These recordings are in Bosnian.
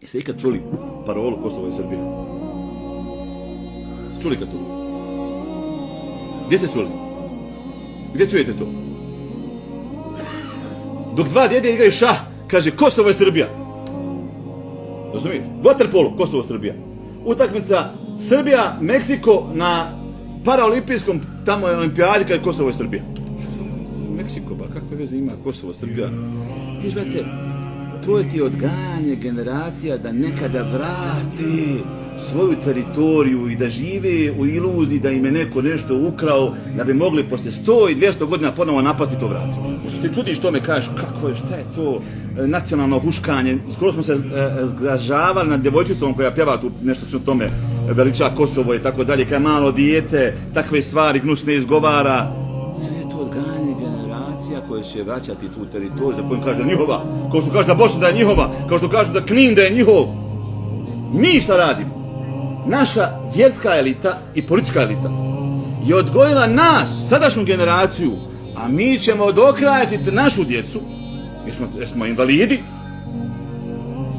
Jeste ikad čuli parolu Kosovo i Srbija? Čuli kad to? Gdje ste čuli? Gdje čujete to? Dok dva djede igraju šah, kaže Kosovo je Srbija. Razumiješ? Waterpolo, Kosovo, Srbija. Utakmica Srbija, Meksiko na paraolimpijskom tamo je olimpijadi kad je Kosovo i Srbija. Meksiko, ba kakve veze ima Kosovo, Srbija? Viš, brate, to je ti odgajanje generacija da nekada vrate svoju teritoriju i da žive u iluziji da im je neko nešto ukrao, da bi mogli poslije 100 i 200 godina ponovo napasti to vratiti. Možda ti čudiš to me kažeš, kako je, šta je to nacionalno huškanje. Skoro smo se zgražavali nad djevojčicom koja pjeva tu nešto što tome veliča Kosovo i tako dalje, kada je malo dijete, takve stvari gnusne izgovara. Sve je to odgajanje generacija koje će vraćati tu teritoriju za koju kaže da je njihova, kao što kaže da Bosna da je njihova, kao što kaže da Knin da je njihov. Mi šta radimo? Naša vjerska elita i politička elita je odgojila nas, sadašnju generaciju, a mi ćemo dokrajati našu djecu, jer smo invalidi.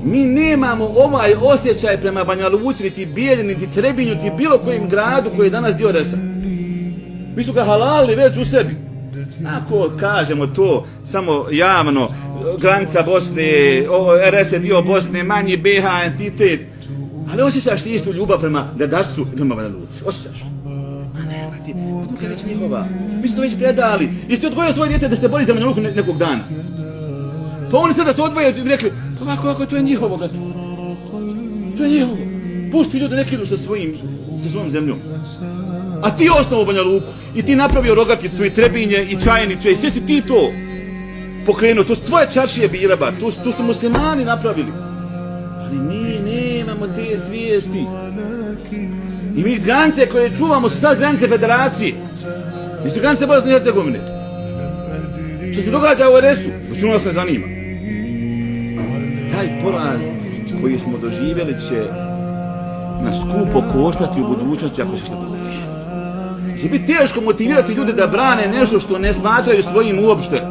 Mi nemamo ovaj osjećaj prema Banja Luci, niti Bijeljini, niti Trebinju, niti bilo kojem gradu koji je danas dio RS-a. Mi su ga halalili već u sebi. Ako kažemo to samo javno, granica Bosne, RS je dio Bosne, manji BH entitet, ali osjećaš ti istu ljubav prema Gradačcu i prema Banja Luci. Osjećaš? A ne, pa ti, Luka je već njihova. Mi su to već predali. Jeste odgojili svoje djete da ste borite za Banja Luku nekog dana. Pa oni sada se odvoje i rekli, pa ovako, to je njihovo, brate. To je njihovo. Pusti ljude, neki idu sa svojom zemljom. A ti osnovu Banja Luku. I ti napravio Rogaticu i Trebinje i Čajniče i sve si ti to pokrenuo. To su tvoje čaršije bile, bar. To su muslimani napravili. Ali mi nemamo te svijesti. I mi granice koje čuvamo su sad granice federacije. Nisu granice Bosne i Hercegovine. Što se događa u RS-u, počinu nas ne zanima. Taj poraz koji smo doživjeli će nas skupo koštati u budućnosti ako se što dogodi. Će biti teško motivirati ljude da brane nešto što ne smatraju svojim uopšte.